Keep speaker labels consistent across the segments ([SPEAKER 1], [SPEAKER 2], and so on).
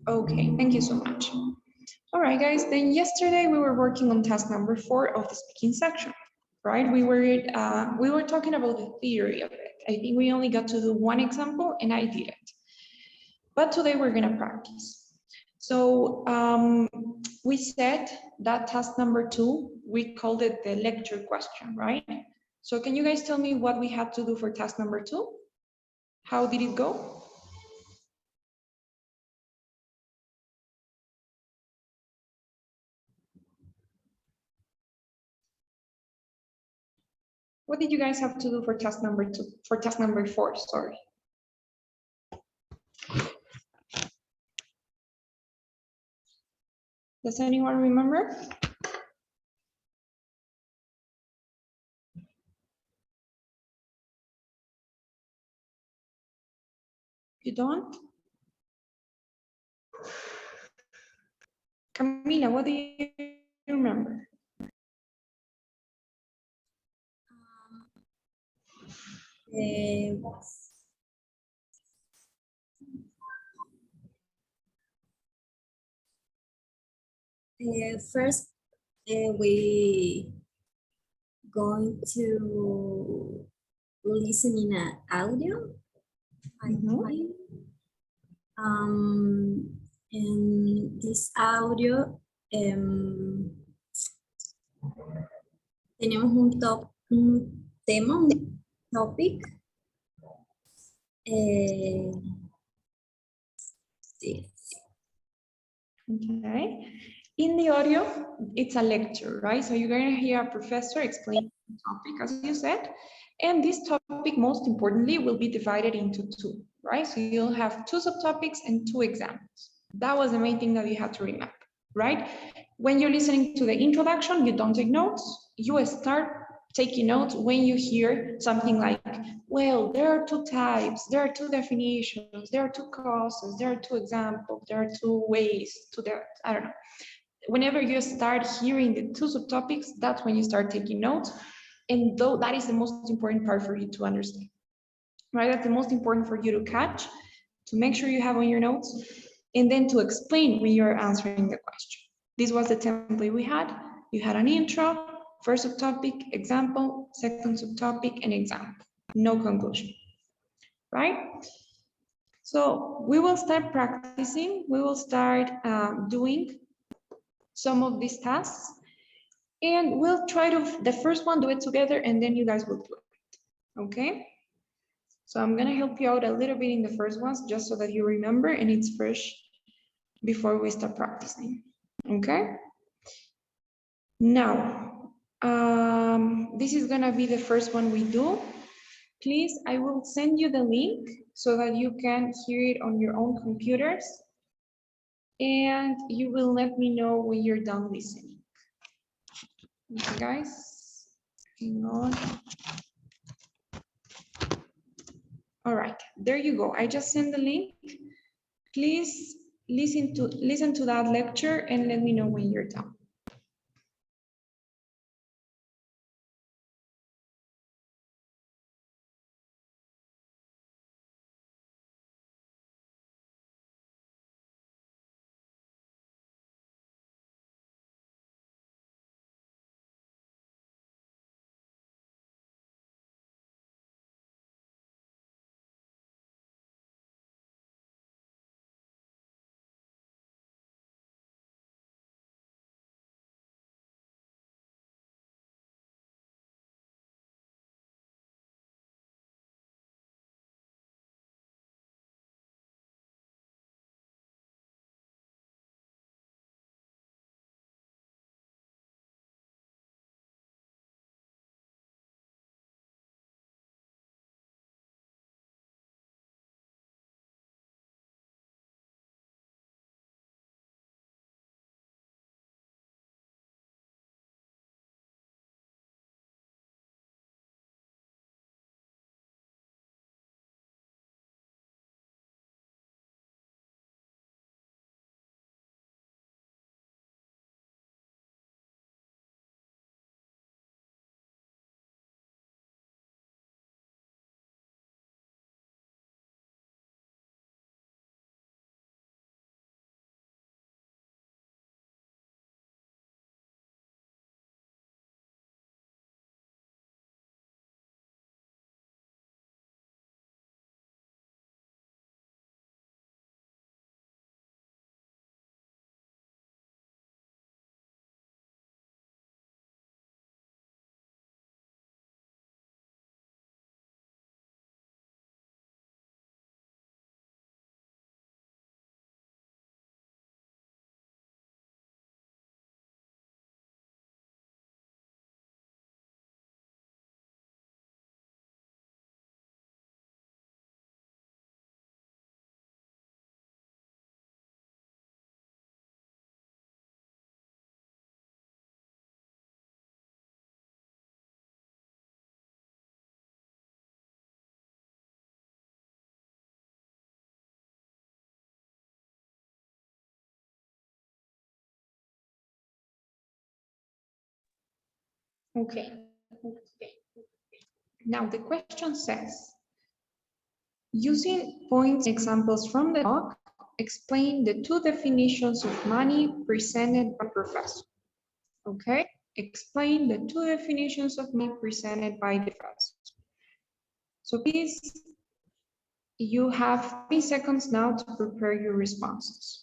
[SPEAKER 1] Okay, thank you so much. All right, guys, then yesterday we were working on task number 4 of the speaking section, right? We were talking about the theory of it. I think we only got to do one example and I did it. But today we're gonna practice. So we said that task number 2, we called it the lecture question, right? So can you guys tell me what we had to do for task number 2? How did it go? What did you guys have to do for task number 2? For task number 4, sorry. Does anyone remember? You don't? Camila, what do you remember?
[SPEAKER 2] First, we going to listen in an audio. In this audio, tenemos un tema, un topic. Sí.
[SPEAKER 1] Okay. In the audio, it's a lecture, right? So you're going to hear a professor explain the topic, as you said. And this topic, most importantly, will be divided into 2, right? So you'll have 2 subtopics and 2 examples. That was the main thing that you had to remember, right? When you're listening to the introduction, you don't take notes. You start taking notes when you hear something like, well, there are 2 types, there are 2 definitions, there are 2 causes, there are 2 examples, there are 2 ways to the, I don't know. Whenever you start hearing the 2 subtopics, that's when you start taking notes. And though that is the most important part for you to understand, right? That's the most important for you to catch, to make sure you have on your notes, and then to explain when you're answering the question. This was the template we had. You had an intro, first subtopic, example, second subtopic, and example. No conclusion, right? So we will start practicing. We will start doing some of these tasks. And we'll try to, the first one, do it together, and then you guys will do it, okay? So I'm gonna help you out a little bit in the first ones, just so that you remember and it's fresh before we start practicing, okay? Now, this is gonna be the first one we do. Please, I will send you the link so that you can hear it on your own computers, and you will let me know when you're done listening. Okay, guys, hang on. All right, there you go. I just sent the link. Please listen to that lecture and let me know when you're done. Okay. Now the question says, using points and examples from the talk, explain the two definitions of money presented by professor. Okay, explain the two definitions of money presented by the professor. So please, you have 3 seconds now to prepare your responses.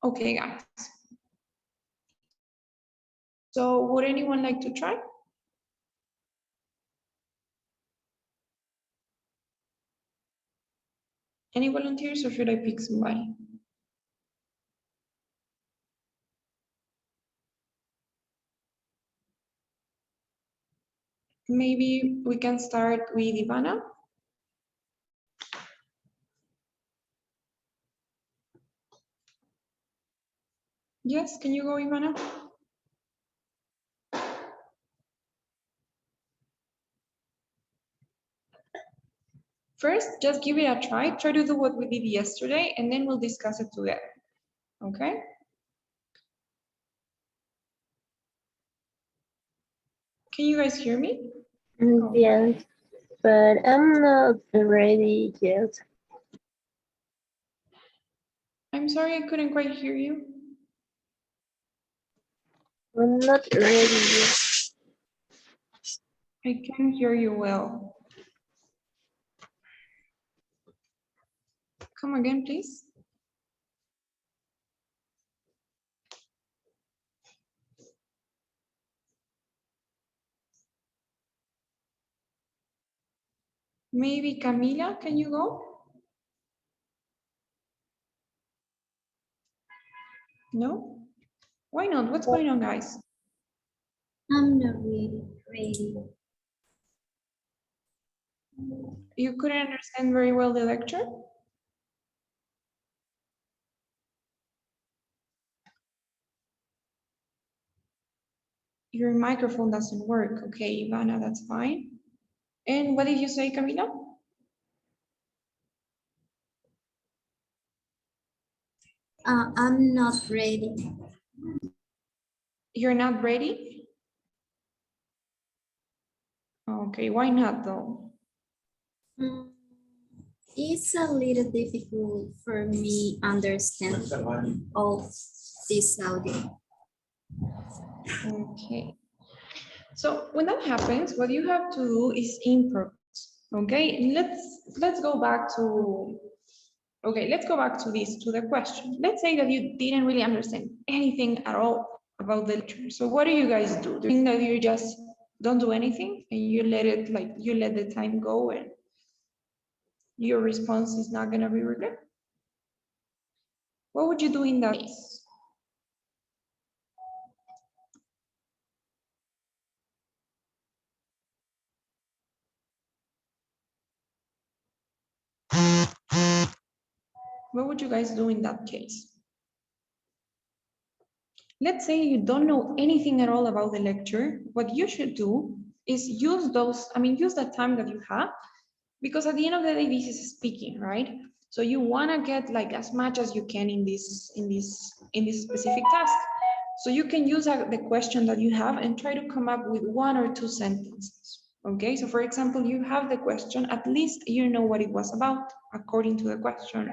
[SPEAKER 1] Okay, guys. So would anyone like to try? Any volunteers or should I pick somebody? Maybe we can start with Ivana. Yes, can you go, Ivana? First, just give it a try. Try to do what we did yesterday, and then we'll discuss it together. Okay? Can you guys hear me?
[SPEAKER 3] Yes, but I'm not ready yet.
[SPEAKER 1] I'm sorry, I couldn't quite hear you.
[SPEAKER 3] I'm not ready yet.
[SPEAKER 1] I can hear you well. Come again, please. Maybe Camila, can you go? No? Why not? What's going on, guys?
[SPEAKER 2] I'm not really ready.
[SPEAKER 1] You couldn't understand very well the lecture? Your microphone doesn't work. Okay, Ivana, that's fine. And what did you say, Camila?
[SPEAKER 2] I'm not ready.
[SPEAKER 1] You're not ready? Okay, why not though?
[SPEAKER 2] Mm, It's a little difficult for me understand all this audio.
[SPEAKER 1] Okay. So when that happens, what you have to do is improv. Okay, let's go back to to the question. Let's say that you didn't really understand anything at all about the lecture. So what do you guys do? Do you think that you just don't do anything and you let it you let the time go and your response is not gonna be regret? What would you do in that case? What would you guys do in that case? Let's say you don't know anything at all about the lecture. What you should do is use use that time that you have, because at the end of the day, this is speaking, right? So you want to get like as much as you can in this specific task. So you can use the question that you have and try to come up with 1 or 2 sentences. Okay, so for example, you have the question, at least you know what it was about according to the question.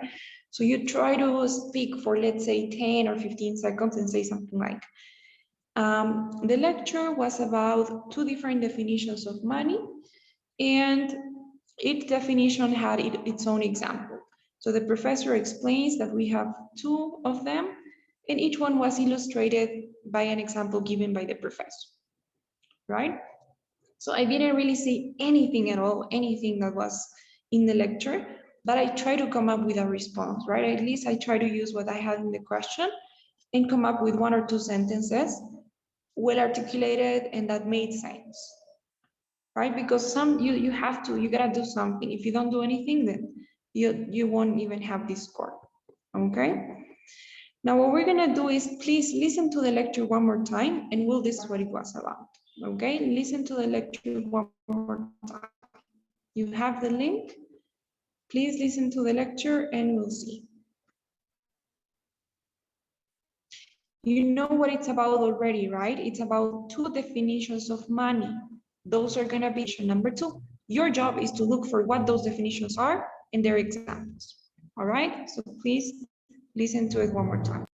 [SPEAKER 1] So you try to speak for, let's say, 10 or 15 seconds and say something like, the lecture was about 2 different definitions of money, and each definition had its own example. So the professor explains that we have 2 of them, and each one was illustrated by an example given by the professor, right? So I didn't really say anything at all, anything that was in the lecture, but I try to come up with a response, right? At least I try to use what I had in the question and come up with 1 or 2 sentences, well articulated and that made sense, right? Because you gotta do something. If you don't do anything, then you won't even have this score, okay? Now what we're gonna do is please listen to the lecture one more time and we'll discuss what it was about, okay? Listen to the lecture one more time. You have the link. Please listen to the lecture and we'll see. You know what it's about already, right? It's about 2 definitions of money. Those are gonna be number 2. Your job is to look for what those definitions are and their examples. All right, so please listen to it one more time.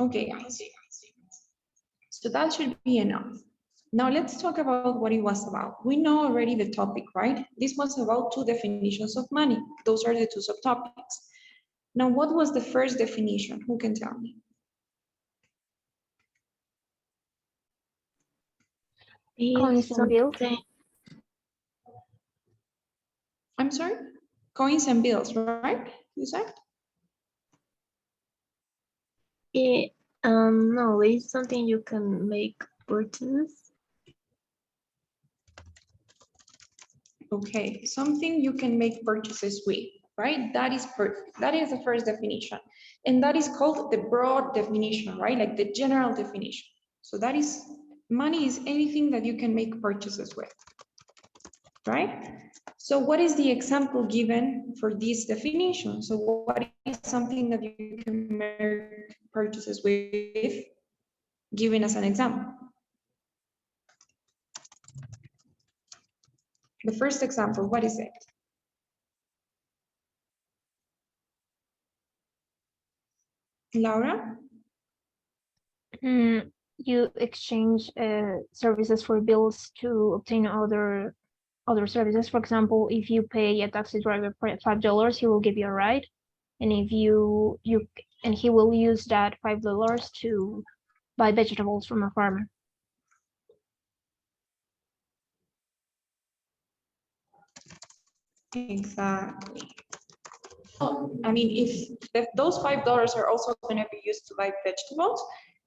[SPEAKER 1] Okay, guys. So that should be enough. Now let's talk about what it was about. We know already the topic, right? This was about 2 definitions of money. Those are the 2 subtopics. Now, what was the first definition? Who can tell me?
[SPEAKER 3] It's something.
[SPEAKER 1] I'm sorry? Coins and bills, right? You said?
[SPEAKER 3] No, it's something you can make purchases.
[SPEAKER 1] Okay, something you can make purchases with, right? That is perfect. That is the first definition. And that is called the broad definition, right? Like the general definition. So that is, money is anything that you can make purchases with, right? So what is the example given for this definition? So what is something that you can make purchases with, given as an example? The first example, what is it? Laura?
[SPEAKER 4] You exchange services for bills to obtain other services. For example, if you pay a taxi driver for $5, he will give you a ride, and if you and he will use that $5 to buy vegetables from a farmer.
[SPEAKER 1] Exactly. I mean, if those $5 are also going to be used to buy vegetables,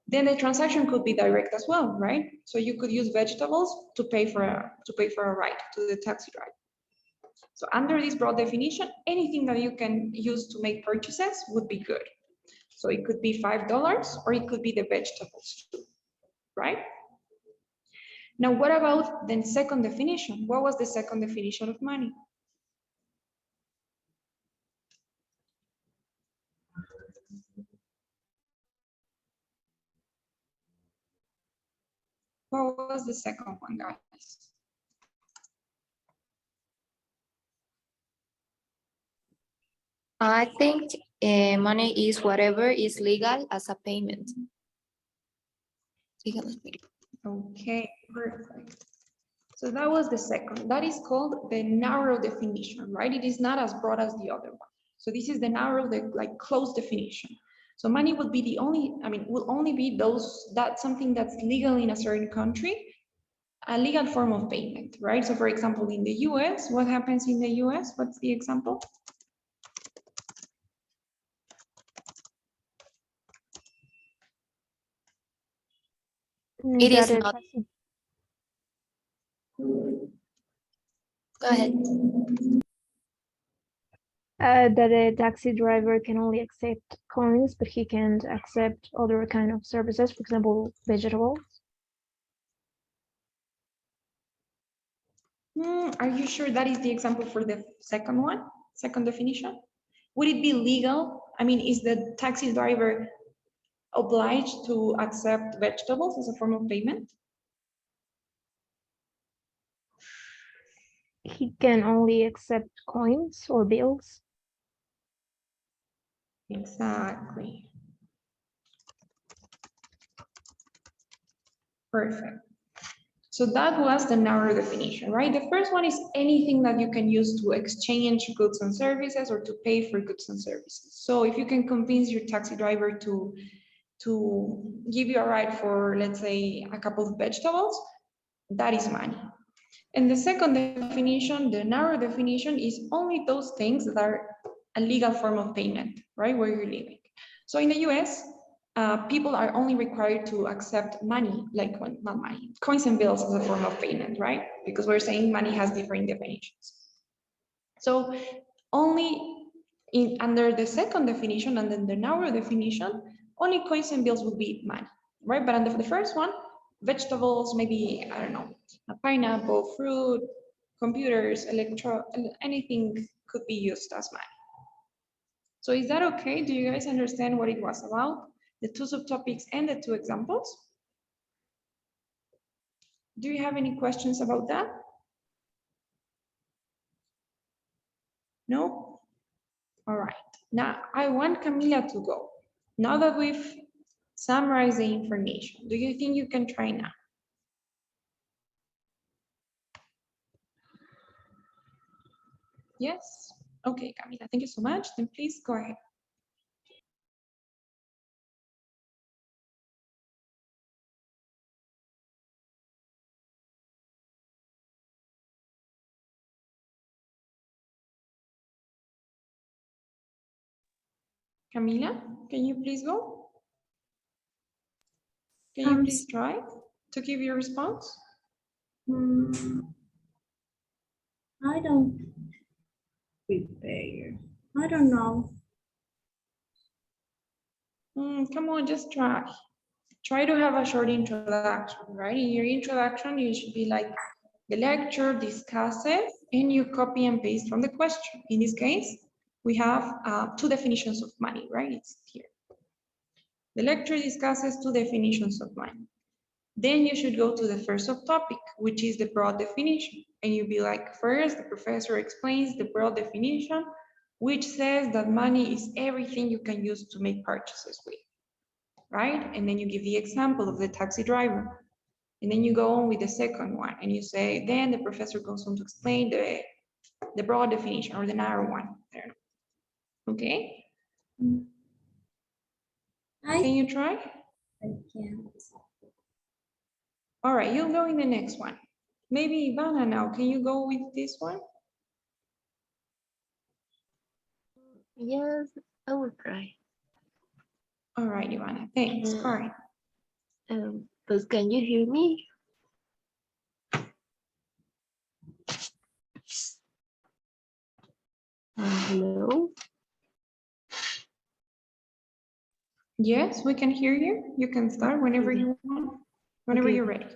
[SPEAKER 1] then the transaction could be direct as well, right? So you could use vegetables to pay for a ride to the taxi driver. So under this broad definition, anything that you can use to make purchases would be good. So it could be $5 or it could be the vegetables too, right? Now, what about the second definition? What was the second definition of money? What was the second one, guys?
[SPEAKER 2] I think money is whatever is legal as a payment.
[SPEAKER 1] Okay, perfect. So that was the second. That is called the narrow definition, right? It is not as broad as the other one. So this is the narrow, the like close definition. So money would be the only, I mean, will only be that's something that's legal in a certain country, a legal form of payment, right? So for example, in the US, what happens in the US? What's the example?
[SPEAKER 2] It is
[SPEAKER 4] That
[SPEAKER 2] not. Go ahead.
[SPEAKER 4] that a taxi driver can only accept coins, but he can't accept other kind of services, for example, vegetables.
[SPEAKER 1] Are you sure that is the example for the second one, second definition? Would it be legal? I mean, is the taxi driver obliged to accept vegetables as a form of payment?
[SPEAKER 4] He can only accept coins or bills.
[SPEAKER 1] Exactly. Perfect. So that was the narrow definition, right? The first one is anything that you can use to exchange goods and services or to pay for goods and services. So if you can convince your taxi driver to give you a ride for, let's say, a couple of vegetables, that is money. And the second definition, the narrow definition, is only those things that are a legal form of payment, right, where you're living. So in the US, people are only required to accept money, like not money, coins and bills as a form of payment, right? Because we're saying money has different definitions. So only under the second definition and then the narrow definition, only coins and bills will be money, right? But under the first one, vegetables, maybe, I don't know, a pineapple, fruit, computers, anything could be used as money. So is that okay? Do you guys understand what it was about? The two subtopics and the two examples? Do you have any questions about that? No? All right. Now I want Camila to go. Now that we've summarized the information, do you think you can try now? Yes? Okay, Camila, thank you so much. Then please go ahead. Camila, can you please go? Can you please try to give your response?
[SPEAKER 2] I don't prepare. I don't know.
[SPEAKER 1] Come on, just try. Try to have a short introduction, right? In your introduction, you should be like, the lecture discusses, and you copy and paste from the question. In this case, we have two definitions of money, right? It's here. The lecture discusses two definitions of money. Then you should go to the first subtopic, which is the broad definition. And you'll be like, first, the professor explains the broad definition, which says that money is everything you can use to make purchases with, right? And then you give the example of the taxi driver. And then you go on with the second one and you say, then the professor goes on to explain the broad definition or the narrow one. I don't know. Okay?
[SPEAKER 2] I
[SPEAKER 1] Can you try?
[SPEAKER 2] can't.
[SPEAKER 1] All right, you'll go in the next one. Maybe Ivana now, can you go with this one?
[SPEAKER 3] Yes, I will try.
[SPEAKER 1] All right, Ivana, thanks.
[SPEAKER 3] Uh,
[SPEAKER 1] Karen.
[SPEAKER 3] but can you hear me? Hello?
[SPEAKER 1] Yes, we can hear you. You can start whenever
[SPEAKER 3] Okay.
[SPEAKER 1] you want, whenever
[SPEAKER 3] Okay.
[SPEAKER 1] you're ready.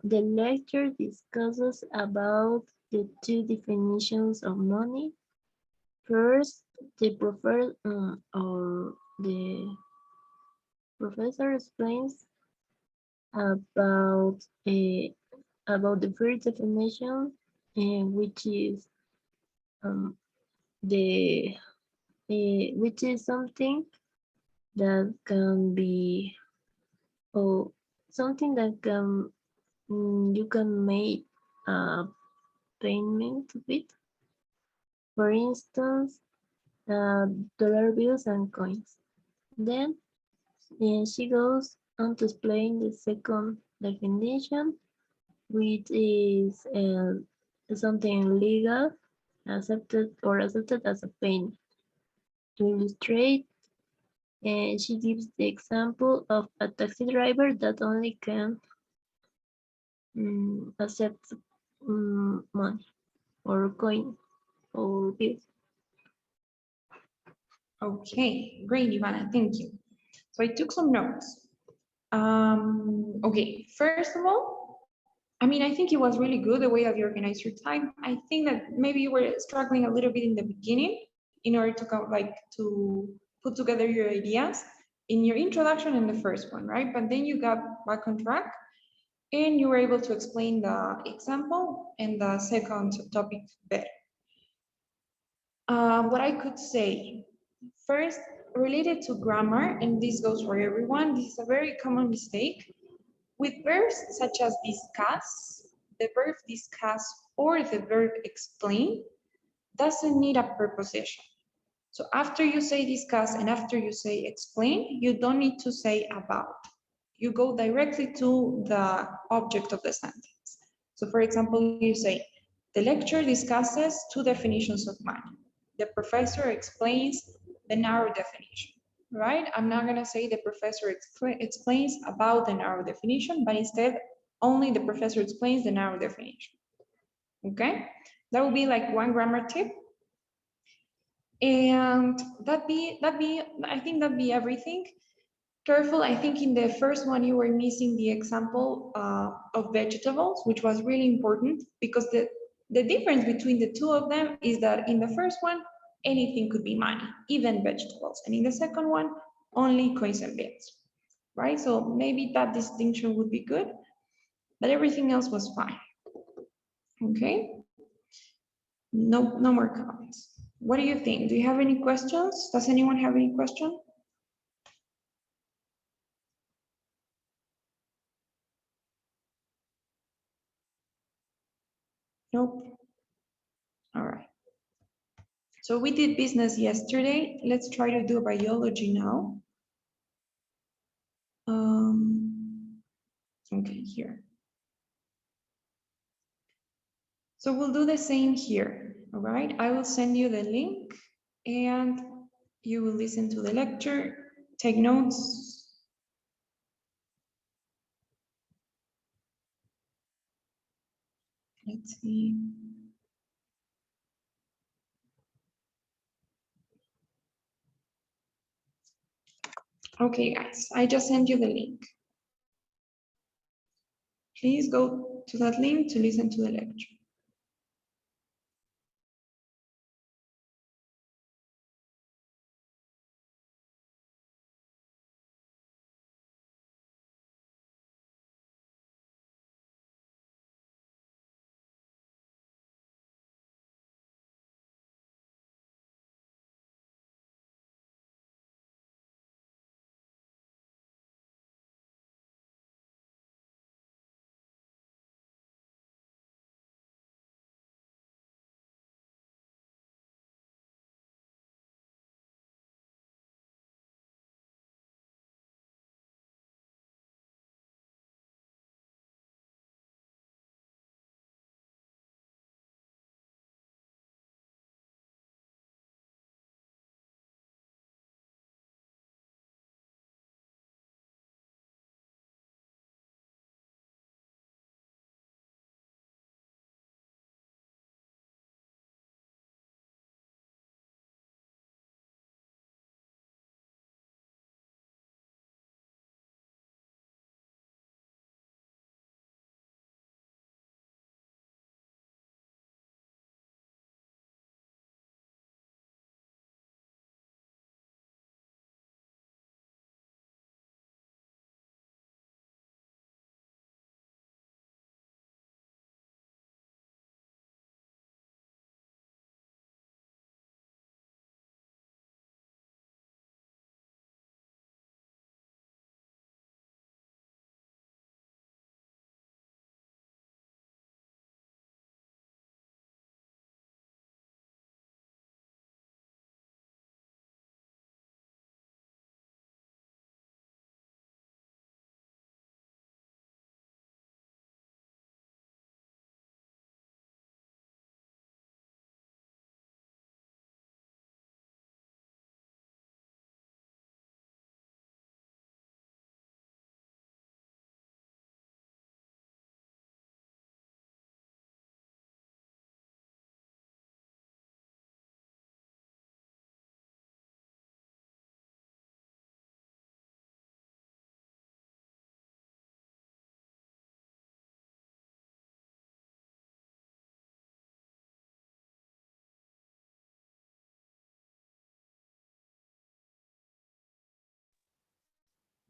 [SPEAKER 3] The lecture discusses about the two definitions of money. First, the professor explains about a about the first definition, which is um, the which is something that can be or something that can you can make a payment with. For instance, dollar bills and coins. Then she goes on to explain the second definition, which is something legal, accepted as a payment. To illustrate, she gives the example of a taxi driver that only can accept money or coin or bills.
[SPEAKER 1] Okay, great, Ivana, thank you. So I took some notes. Okay, first of all, I mean, I think it was really good the way that you organized your time. I think that maybe you were struggling a little bit in the beginning in order to to put together your ideas in your introduction and the first one, right? But then you got back on track and you were able to explain the example and the second topic better. What I could say, first, related to grammar, and this goes for everyone, this is a very common mistake. With verbs such as discuss, the verb discuss or the verb explain doesn't need a preposition. So after you say discuss and after you say explain, you don't need to say about. You go directly to the object of the sentence. So for example, you say, the lecture discusses two definitions of money. The professor explains the narrow definition, right? I'm not gonna say the professor explains about the narrow definition, but instead only the professor explains the narrow definition, okay? That would be like one grammar tip. And I think that'd be everything. Careful, I think in the first one you were missing the example of vegetables, which was really important because the difference between the two of them is that in the first one, anything could be money, even vegetables. And in the second one, only coins and bills, right? So maybe that distinction would be good, but everything else was fine. Okay, no more comments. What do you think? Do you have any questions? Does anyone have any question? Nope. All right. So we did business yesterday. Let's try to do biology now. Okay, here. So we'll do the same here, all right? I will send you the link and you will listen to the lecture, take notes. Let's see. Okay, guys, I just sent you the link. Please go to that link to listen to the lecture.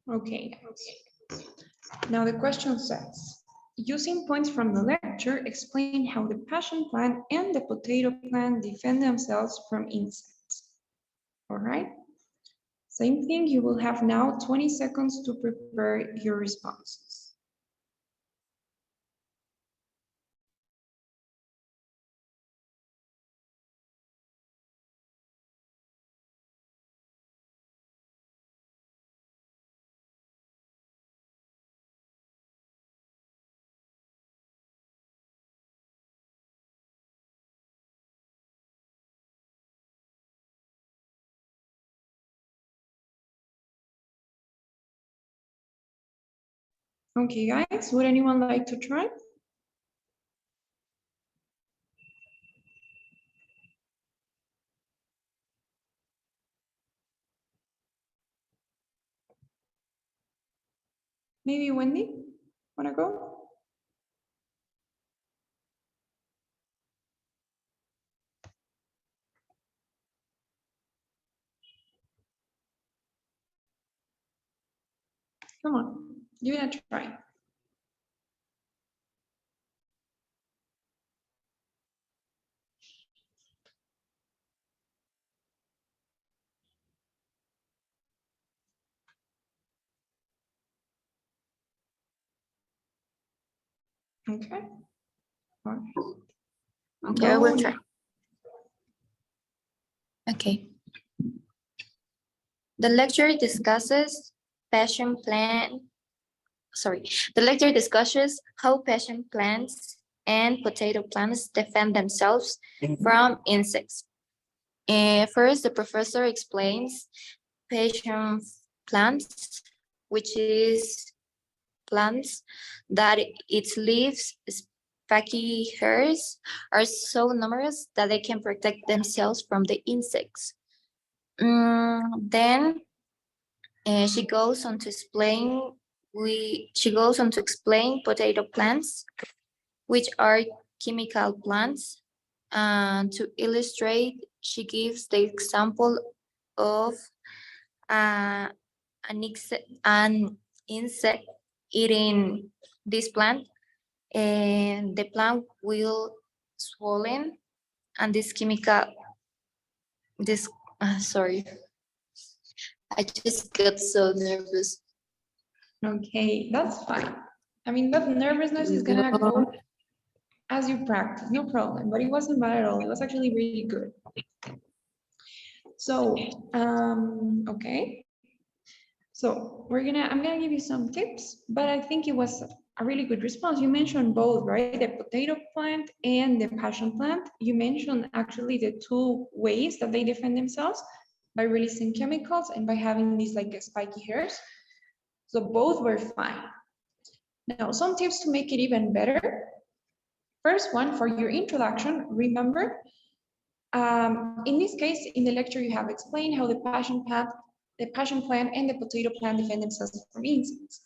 [SPEAKER 1] Okay. Now the question says, using points from the lecture, explain how the passion plant and the potato plant defend themselves from insects. All right. Same thing, you will have now 20 seconds to prepare your responses. Okay, guys, would anyone like to try? Maybe Wendy, wanna go? Come on, give it a try. Okay. All right.
[SPEAKER 2] Okay, I will
[SPEAKER 1] Go.
[SPEAKER 2] try. Okay. The lecture discusses passion plant. Sorry, the lecture discusses how passion plants and potato plants defend themselves from insects. First, the professor explains passion plants, which is plants that its leaves, spiky hairs, are so numerous that they can protect themselves from the insects. Then she goes on to explain potato plants, which are chemical plants. And to illustrate, she gives the example of uh, an insect eating this plant, and the plant will swollen, and this sorry, I just got so nervous.
[SPEAKER 1] Okay, that's fine. I mean, that nervousness is gonna go as you practice, no problem. But it wasn't bad at all. It was actually really good. So, okay. So I'm gonna give you some tips, but I think it was a really good response. You mentioned both, right? The potato plant and the passion plant. You mentioned actually the two ways that they defend themselves by releasing chemicals and by having these like spiky hairs. So both were fine. Now, some tips to make it even better. First one, for your introduction, remember, in this case, in the lecture, you have explained how the passion plant and the potato plant defend themselves from insects.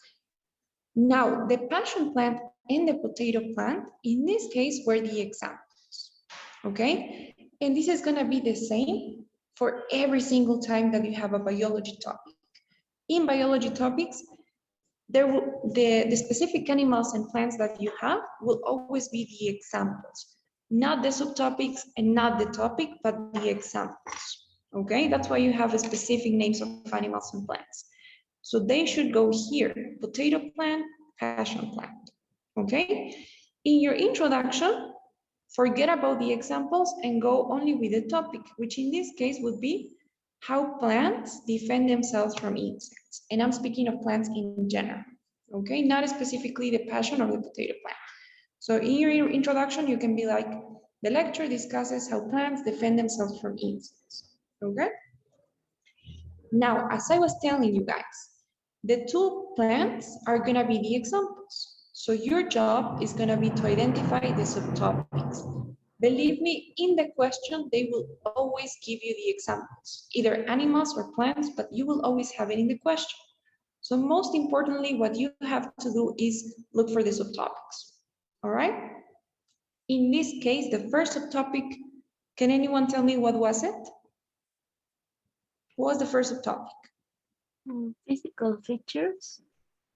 [SPEAKER 1] Now, the passion plant and the potato plant, in this case, were the examples, okay? And this is gonna be the same for every single time that you have a biology topic. In biology topics, the specific animals and plants that you have will always be the examples, not the subtopics and not the topic, but the examples. Okay, that's why you have specific names of animals and plants. So they should go here: potato plant, passion plant. Okay, in your introduction, forget about the examples and go only with the topic, which in this case would be how plants defend themselves from insects. And I'm speaking of plants in general, okay? Not specifically the passion or the potato plant. So in your introduction, you can be like, the lecture discusses how plants defend themselves from insects, okay? Now, as I was telling you guys, the two plants are gonna be the examples. So your job is gonna be to identify the subtopics. Believe me, in the question, they will always give you the examples, either animals or plants, but you will always have it in the question. So most importantly, what you have to do is look for the subtopics, all right? In this case, the first subtopic, can anyone tell me what was it? What was the first subtopic?
[SPEAKER 3] Physical features.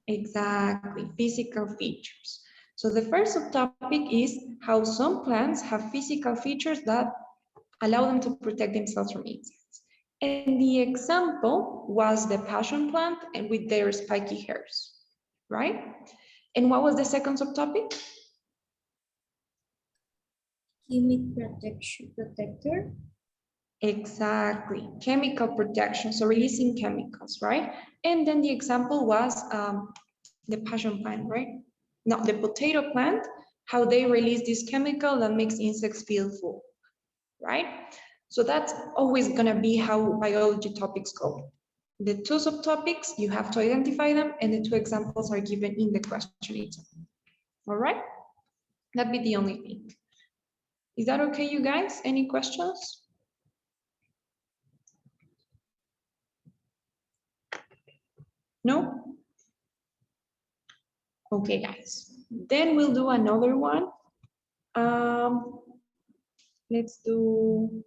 [SPEAKER 1] Exactly, physical features. So the first subtopic is how some plants have physical features that allow them to protect themselves from insects. And the example was the passion plant and with their spiky hairs, right? And what was the second subtopic?
[SPEAKER 2] Chemic protection protector.
[SPEAKER 1] Exactly, chemical protection, so releasing chemicals, right? And then the example was the passion plant, right? No, the potato plant, how they release this chemical that makes insects feel full, right? So that's always gonna be how biology topics go. The two subtopics, you have to identify them, and the two examples are given in the question itself. All right? That'd be the only thing. Is that okay, you guys? Any questions? No? Okay, guys. Then we'll do another one. Um, let's do,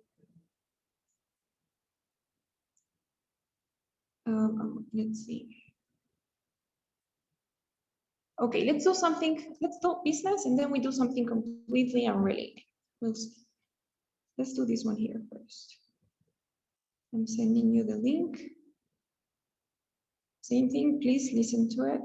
[SPEAKER 1] let's see. Okay, let's do something, let's do business and then we do something completely unrelated. We'll see. Let's do this one here first. I'm sending you the link. Same thing, please listen to it.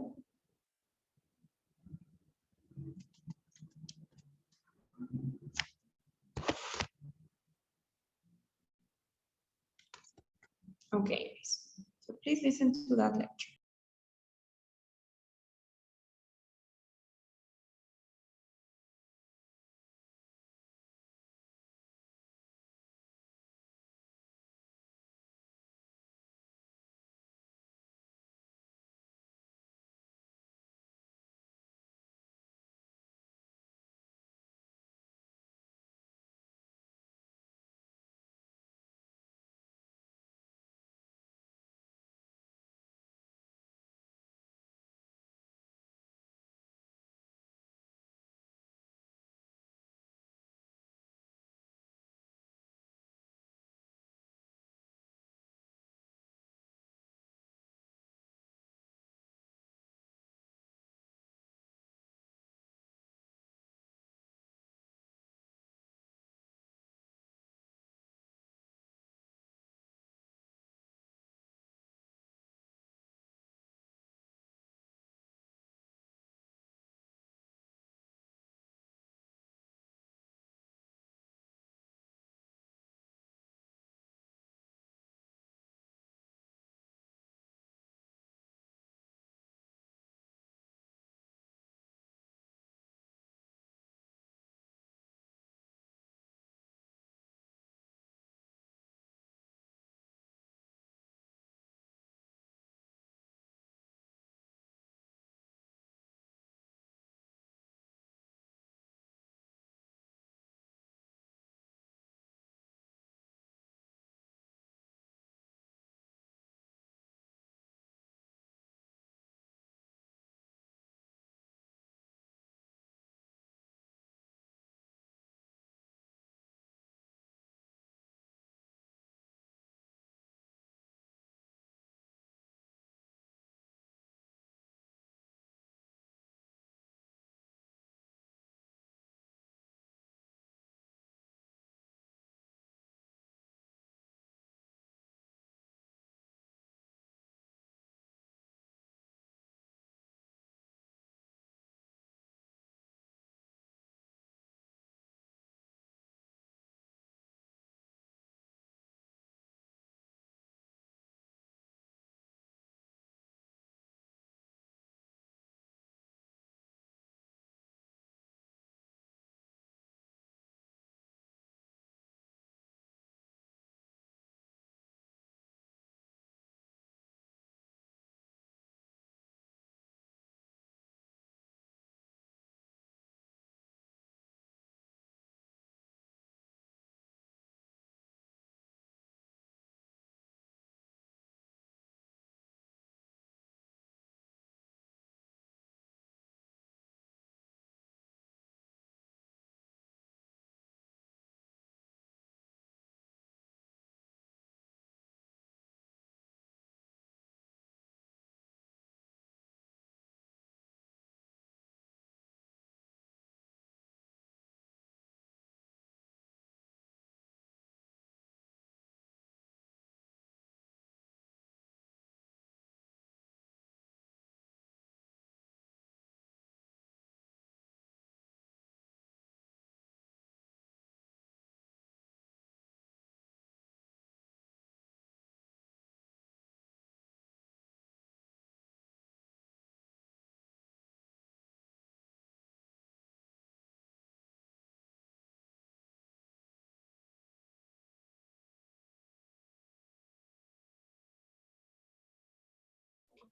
[SPEAKER 1] Okay, so please listen to that lecture.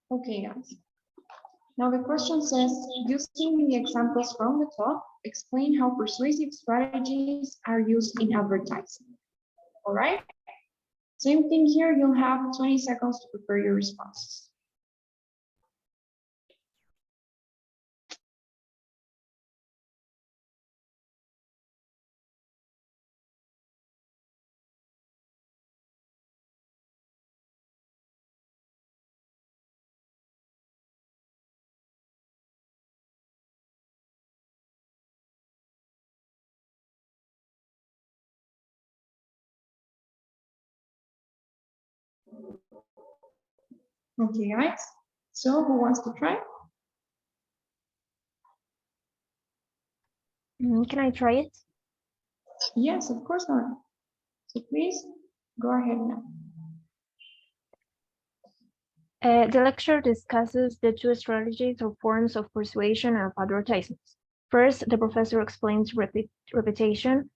[SPEAKER 1] Okay, guys. Now the question says, using the examples from the top, explain how persuasive strategies are used in advertising. All right? Same thing here, you'll have 20 seconds to prepare your responses. Okay, guys. So who wants to try?
[SPEAKER 4] Can I try it?
[SPEAKER 1] Yes, of course not. So please go ahead now.
[SPEAKER 4] The lecture discusses the two strategies or forms of persuasion of advertisements. First, the professor explains repetition,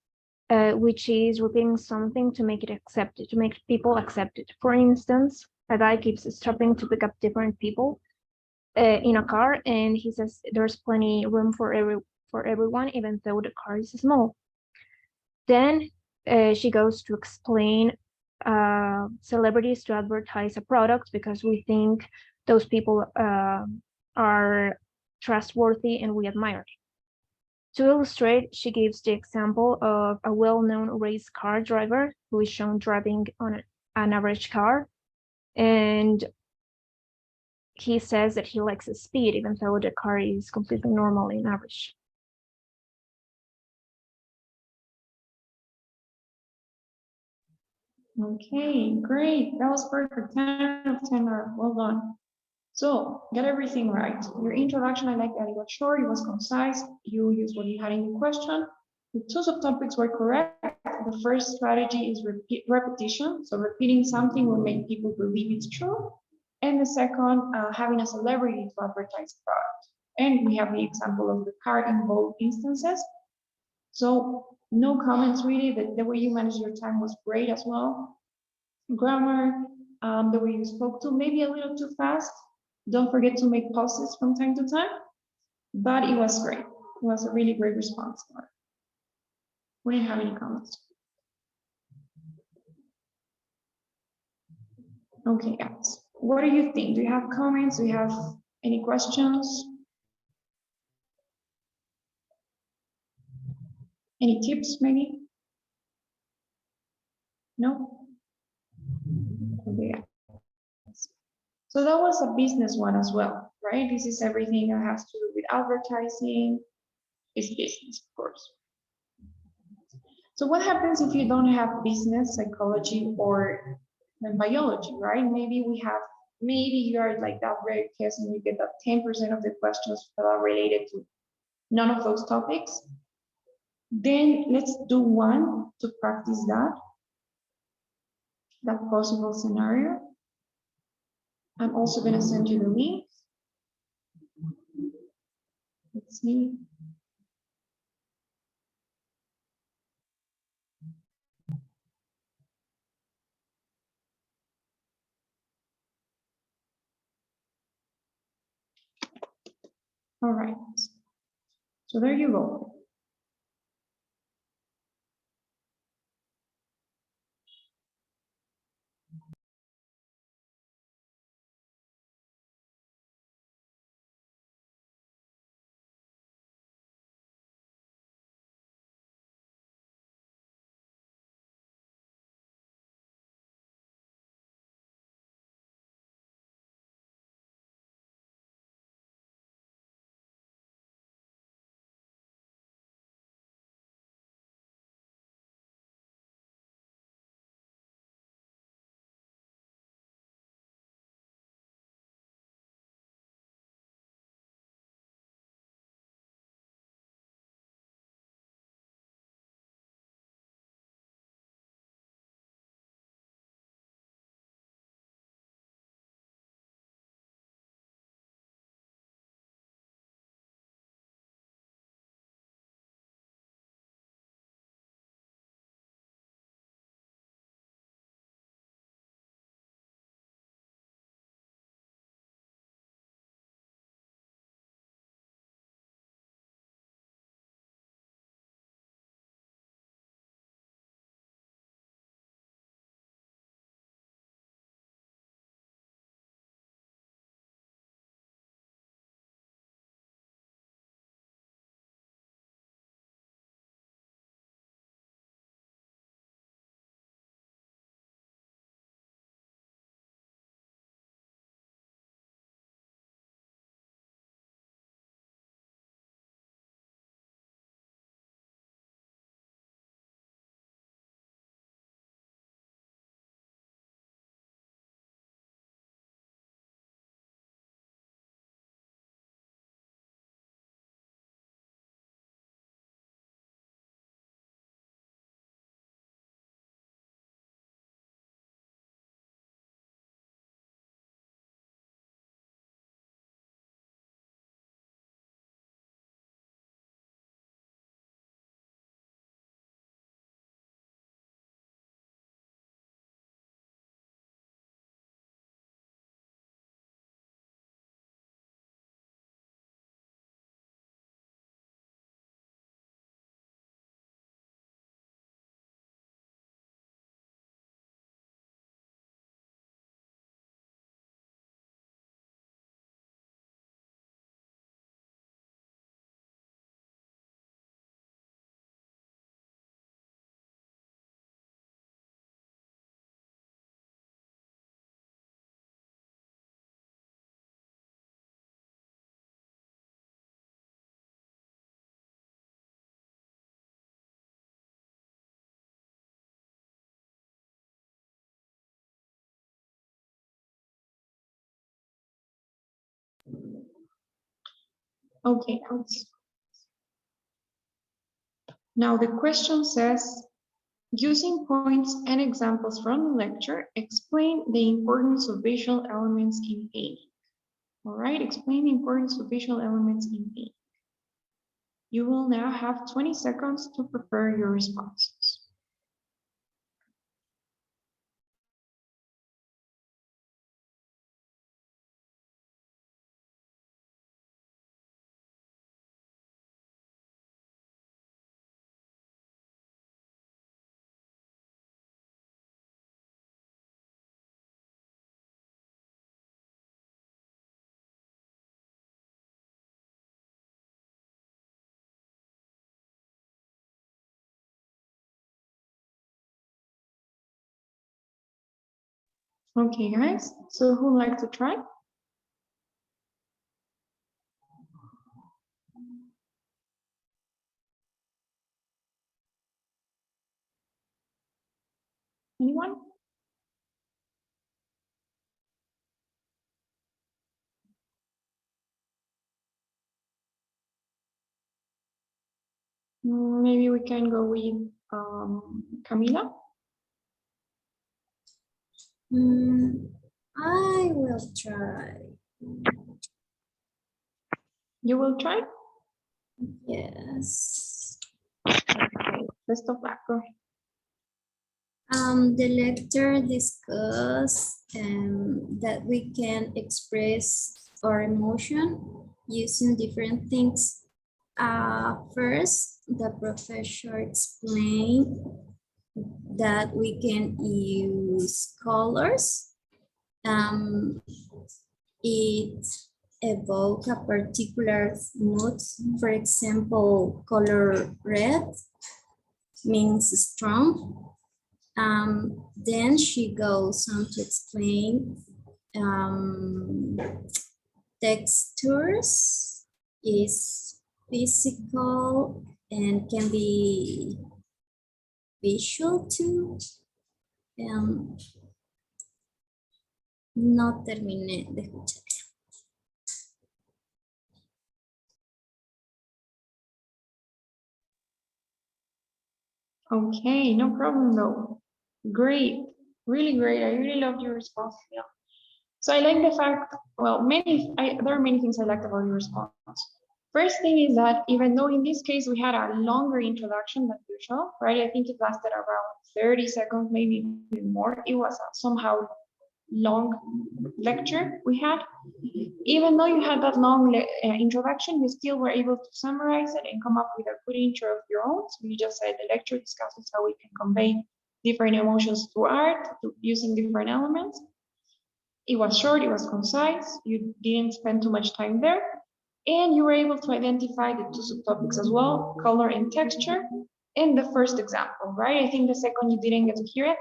[SPEAKER 4] which is repeating something to make it accepted, to make people accept it. For instance, a guy keeps stopping to pick up different people in a car, and he says there's plenty room for everyone, even though the car is small. Then she goes to explain celebrities to advertise a product because we think those people are trustworthy and we admire. To illustrate, she gives the example of a well-known race car driver who is shown driving on an average car, and he says that he likes the speed even though the car is completely normal and average.
[SPEAKER 1] Okay, great. That was perfect. 10 of 10 are well done. So, get everything right. Your introduction, I like that it was short, it was concise, you used what you had in the question. The two subtopics were correct. The first strategy is repetition. So repeating something will make people believe it's true. And the second, having a celebrity to advertise a product. And we have the example of the car in both instances. So no comments really, the way you managed your time was great as well. Grammar, the way you spoke to, maybe a little too fast. Don't forget to make pauses from time to time, but it was great. It was a really great response. We didn't have any comments. Okay, guys, what do you think? Do you have comments? Do you have any questions? Any tips, maybe? No? Okay. So that was a business one as well, right? This is everything that has to do with advertising. It's business, of course. So what happens if you don't have business, psychology, or biology, right? Maybe you are like that rare case and you get that 10% of the questions that are related to none of those topics. Then let's do one to practice that possible scenario. I'm also gonna send you the link. Let's see. All right. So there you go. Okay, now the question says, using points and examples from the lecture, explain the importance of visual elements in painting. All right, explain the importance of visual elements in painting. You will now have 20 seconds to prepare your responses. Okay, guys, so who would like to try? Anyone? Maybe we can go with Camila.
[SPEAKER 5] I will try.
[SPEAKER 1] You will try?
[SPEAKER 5] Yes.
[SPEAKER 1] Okay, best of luck. Go ahead.
[SPEAKER 5] The lecture discussed that we can express our emotion using different things. First, the professor explained that we can use colors. It evoke a particular mood. For example, color red means strong. Then she goes on to explain textures is physical and can be visual too. No terminé de escuchar.
[SPEAKER 1] Okay, no problem though. Great, really great. I really loved your response. Yeah. So I like the fact, well, there are many things I liked about your response. First thing is that even though in this case we had a longer introduction than usual, right? I think it lasted around 30 seconds, maybe even more. It was a somehow long lecture we had. Even though you had that long introduction, you still were able to summarize it and come up with a good intro of your own. So you just said the lecture discusses how we can convey different emotions through art, using different elements. It was short, it was concise, you didn't spend too much time there, and you were able to identify the two subtopics as well, color and texture, in the first example, right? I think the second you didn't get to hear it,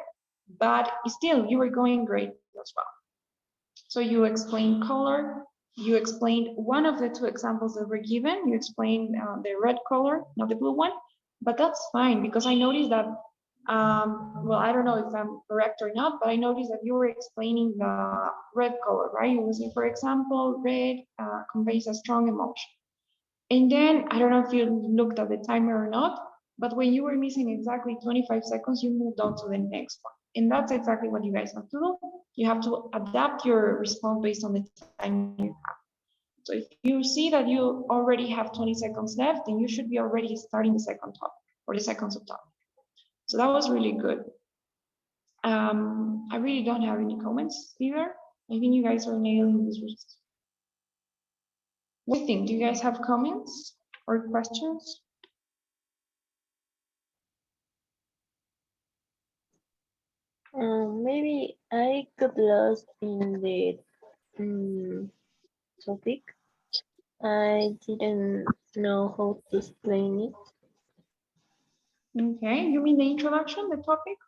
[SPEAKER 1] but still you were going great as well. So you explained color, you explained one of the two examples that were given, you explained the red color, not the blue one, but that's fine because I noticed that, well, I don't know if I'm correct or not, but I noticed that you were explaining the red color, right? You were saying, for example, red conveys a strong emotion. And then, I don't know if you looked at the timer or not, but when you were missing exactly 25 seconds, you moved on to the next one. And that's exactly what you guys have to do. You have to adapt your response based on the time you have. So if you see that you already have 20 seconds left, then you should be already starting the second topic or the second subtopic. So that was really good. I really don't have any comments either. I think you guys are nailing this. What do you think? Do you guys have comments or questions?
[SPEAKER 3] Maybe I got lost in the topic. I didn't know how to explain it.
[SPEAKER 1] Okay, you mean the introduction, the topic?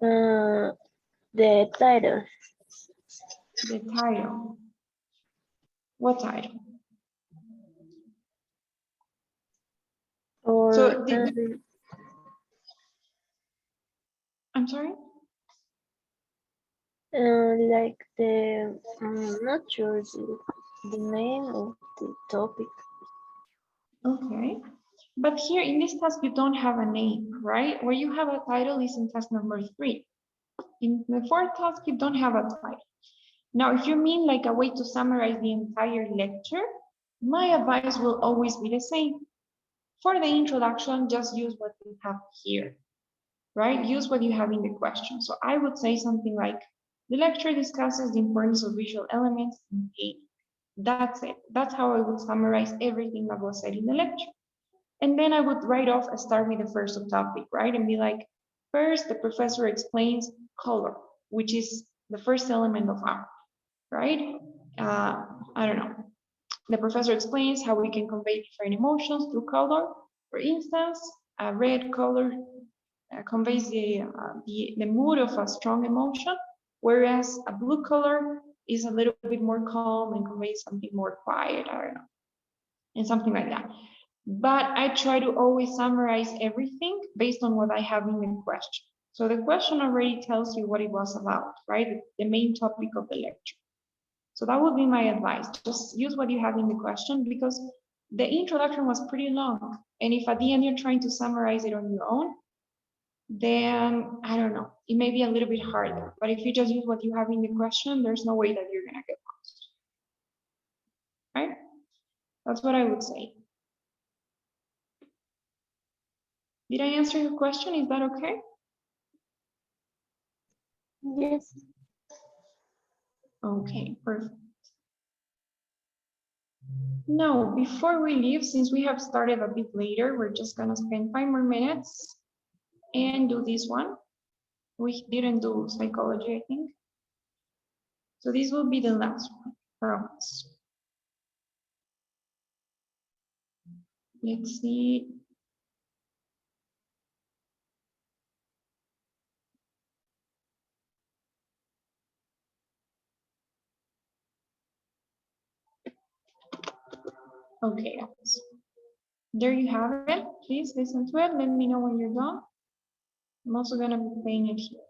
[SPEAKER 3] The title.
[SPEAKER 1] The title. What title?
[SPEAKER 3] Or
[SPEAKER 1] So I'm sorry?
[SPEAKER 3] like the not sure. the name of the topic.
[SPEAKER 1] Okay. But here in this task, you don't have a name, right? Where you have a title is in task number 3. In the 4th task, you don't have a title. Now, if you mean like a way to summarize the entire lecture, my advice will always be the same. For the introduction, just use what you have here, right? Use what you have in the question. So I would say something like, the lecture discusses the importance of visual elements in painting. That's it. That's how I would summarize everything that was said in the lecture. And then I would write off and start with the first topic, right? And be like, first, the professor explains color, which is the first element of art, right? I don't know. The professor explains how we can convey different emotions through color. For instance, a red color conveys the mood of a strong emotion, whereas a blue color is a little bit more calm and conveys something more quiet, I don't know, and something like that. But I try to always summarize everything based on what I have in the question. So the question already tells you what it was about, right? The main topic of the lecture. So that would be my advice. Just use what you have in the question because the introduction was pretty long. And if at the end you're trying to summarize it on your own, then I don't know, it may be a little bit harder. But if you just use what you have in the question, there's no way that you're gonna get lost. Right? That's what I would say. Did I answer your question? Is that okay?
[SPEAKER 3] Yes.
[SPEAKER 1] Okay, perfect. Now, before we leave, since we have started a bit later, we're just gonna spend 5 more minutes and do this one. We didn't do psychology, I think. So this will be the last one from us. Let's see. Okay, guys. There you have it. Please listen to it. Let me know when you're done. I'm also gonna be playing it here.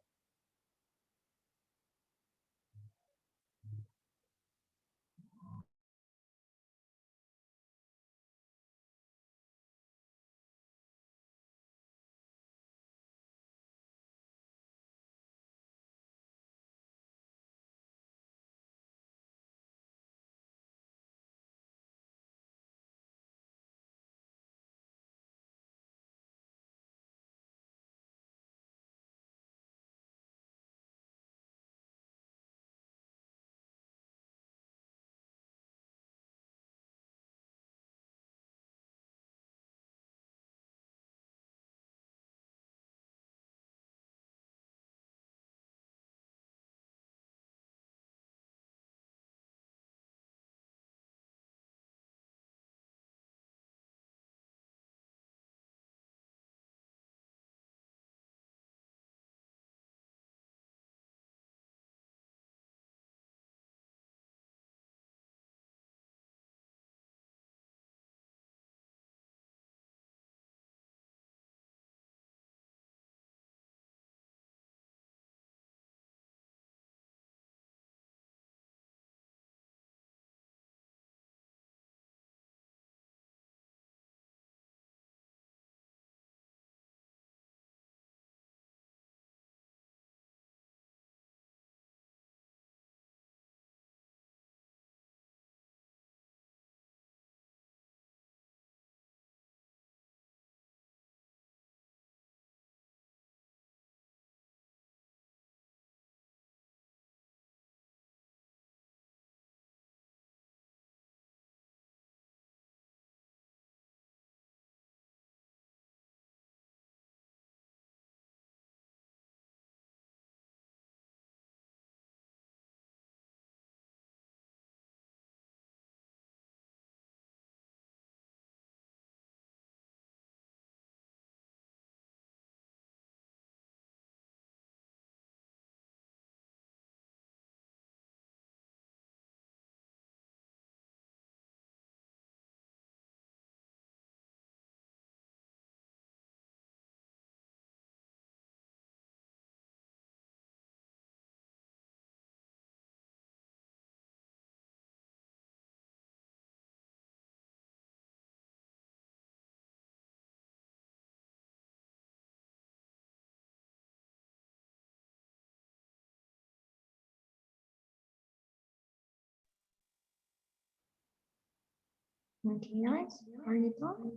[SPEAKER 1] Okay, guys, are you done?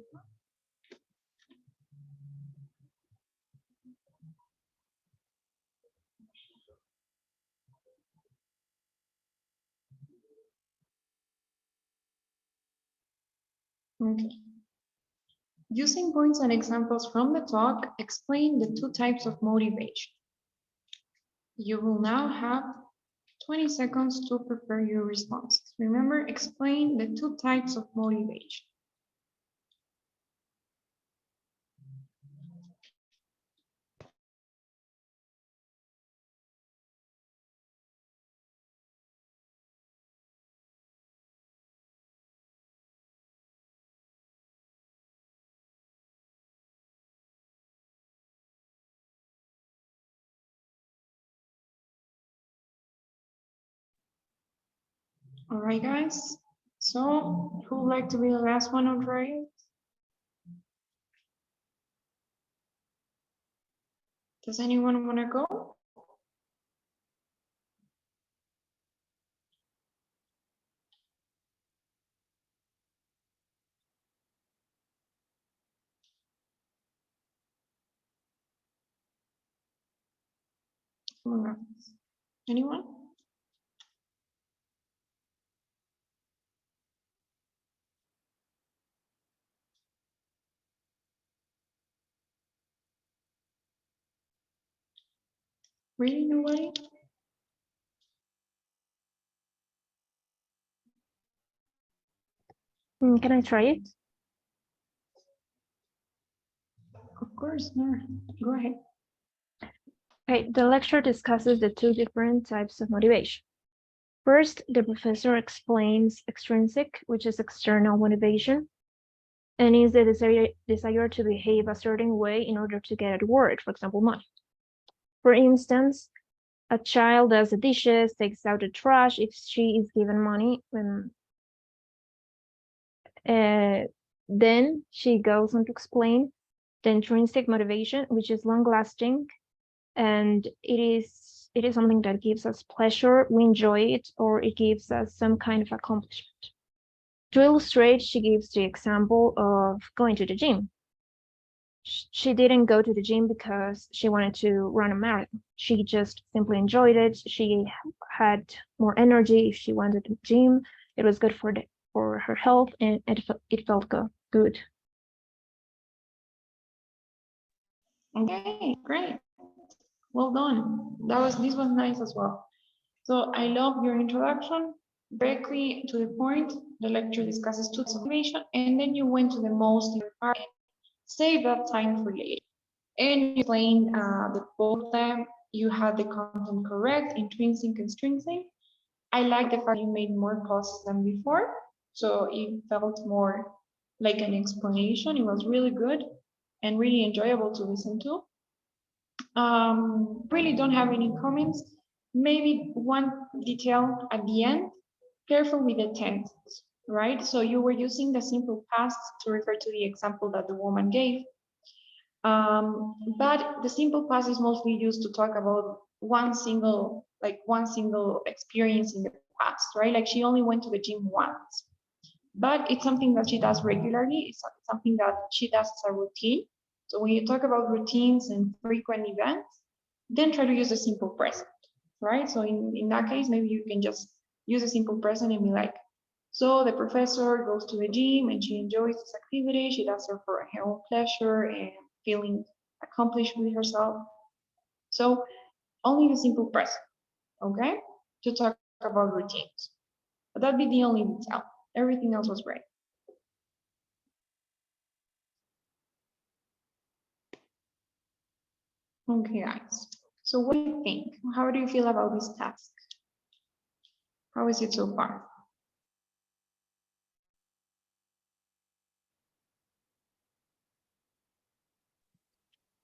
[SPEAKER 1] Okay. Using points and examples from the talk, explain the two types of motivation. You will now have 20 seconds to prepare your responses. Remember, explain the two types of motivation. All right, guys. So, who would like to be the last one on try? Does anyone want to go? Anyone? Really, nobody?
[SPEAKER 4] Can I try it?
[SPEAKER 1] Of course, no. Go ahead.
[SPEAKER 4] Okay, the lecture discusses the two different types of motivation. First, the professor explains extrinsic, which is external motivation, and is the desire to behave a certain way in order to get a reward, for example, money. For instance, a child does the dishes, takes out the trash if she is given money, then she goes on to explain the intrinsic motivation, which is long-lasting, and it is something that gives us pleasure, we enjoy it, or it gives us some kind of accomplishment. To illustrate, she gives the example of going to the gym. She didn't go to the gym because she wanted to run a marathon. She just simply enjoyed it. She had more energy if she went to the gym. It was good for her health, and it felt good.
[SPEAKER 1] Okay, great. Well done. This was nice as well. So I love your introduction. Directly to the point, the lecture discusses two types of motivation, and then you went to the most important part, save that time for later. And you explained the both of them. You had the content correct, intrinsic and extrinsic. I like the fact you made more pauses than before, so it felt more like an explanation. It was really good and really enjoyable to listen to. Really don't have any comments. Maybe one detail at the end, careful with the tenses, right? So you were using the simple past to refer to the example that the woman gave. But the simple past is mostly used to talk about one single experience in the past, right? Like she only went to the gym once, but it's something that she does regularly. It's something that she does as a routine. So when you talk about routines and frequent events, then try to use the simple present, right? So in that case, maybe you can just use a simple present and be like, so the professor goes to the gym and she enjoys this activity. She does it for her own pleasure and feeling accomplished with herself. So only the simple present, okay? To talk about routines. But that'd be the only detail. Everything else was great. Okay, guys. So what do you think? How do you feel about this task? How is it so far?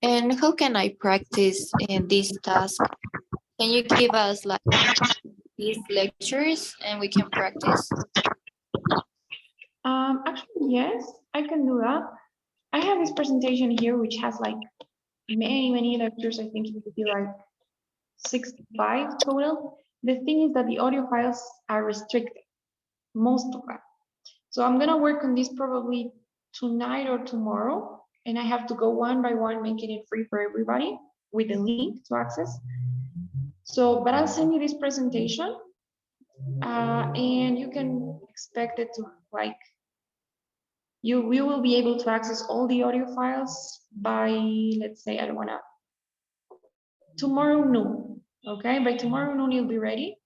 [SPEAKER 2] And how can I practice in this task? Can you give us like these lectures and we can practice?
[SPEAKER 1] Actually, yes, I can do that. I have this presentation here, which has like many lectures. I think it would be like 65 total. The thing is that the audio files are restricted, most of them. So I'm gonna work on this probably tonight or tomorrow, and I have to go one by one, making it free for everybody with the link to access. So, but I'll send you this presentation, and you can expect it to like, you will be able to access all the audio files by, let's say, I don't wanna, tomorrow noon, okay? By tomorrow noon, you'll be ready.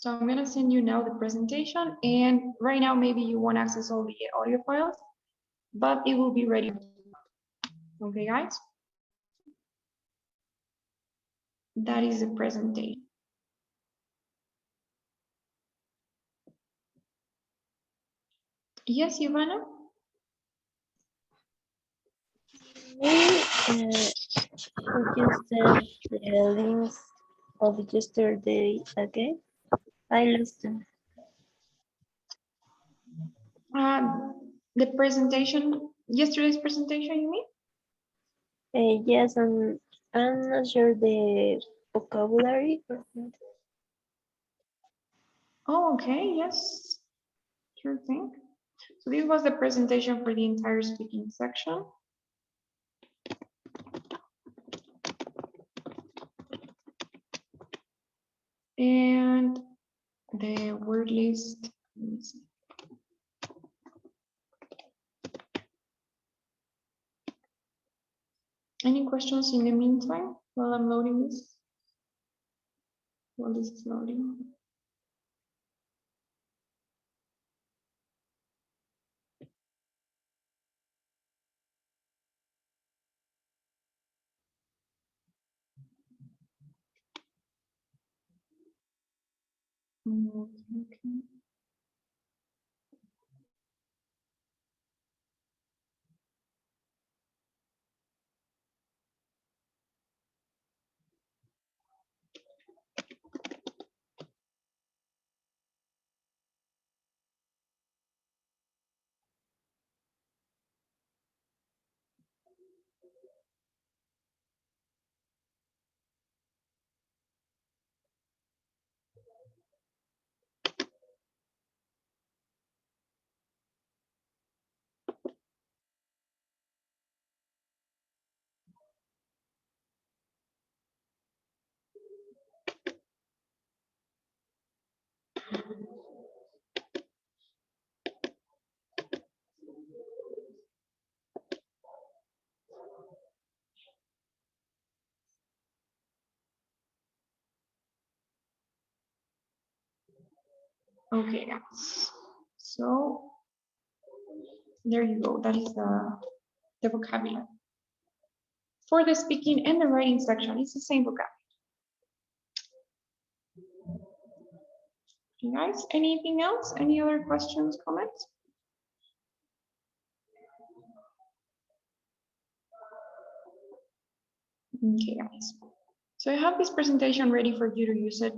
[SPEAKER 1] So I'm gonna send you now the presentation, and right now, maybe you won't access all the audio files, but it will be ready. Okay, guys? That is the presentation. Yes, Ivana?
[SPEAKER 3] Could you send the links of yesterday again? I lost them.
[SPEAKER 1] The presentation, yesterday's presentation, you mean?
[SPEAKER 3] Yes, I'm not sure the vocabulary. Or not.
[SPEAKER 1] Oh, okay, yes, sure thing. So this was the presentation for the entire speaking section. And the word list. Let me see. Any questions in the meantime while I'm loading this? While this is loading. Okay. Okay, guys. So there you go. That is the vocabulary. For the speaking and the writing section, it's the same vocabulary. You guys, anything else? Any other questions, comments? Okay, guys. So I have this presentation ready for you to use it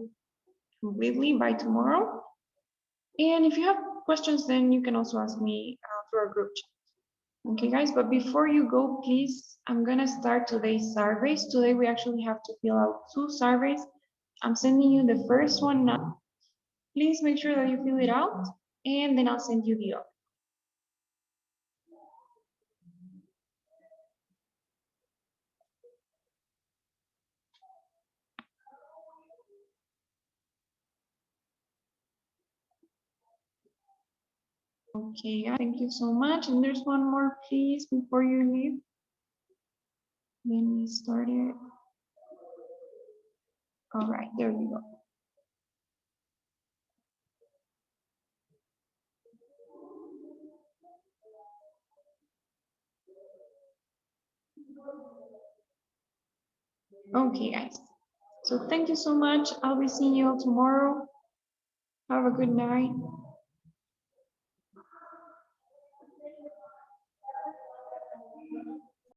[SPEAKER 1] completely by tomorrow. And if you have questions, then you can also ask me through our group chat. Okay, guys, but before you go, please, I'm gonna start today's surveys. Today we actually have to fill out 2 surveys. I'm sending you the first one now. Please make sure that you fill it out, and then I'll send you the other. Okay, thank you so much. And there's one more, please, before you leave. Let me start it. All right, there you go. Okay, guys. So thank you so much. I'll be seeing you all tomorrow. Have a good night.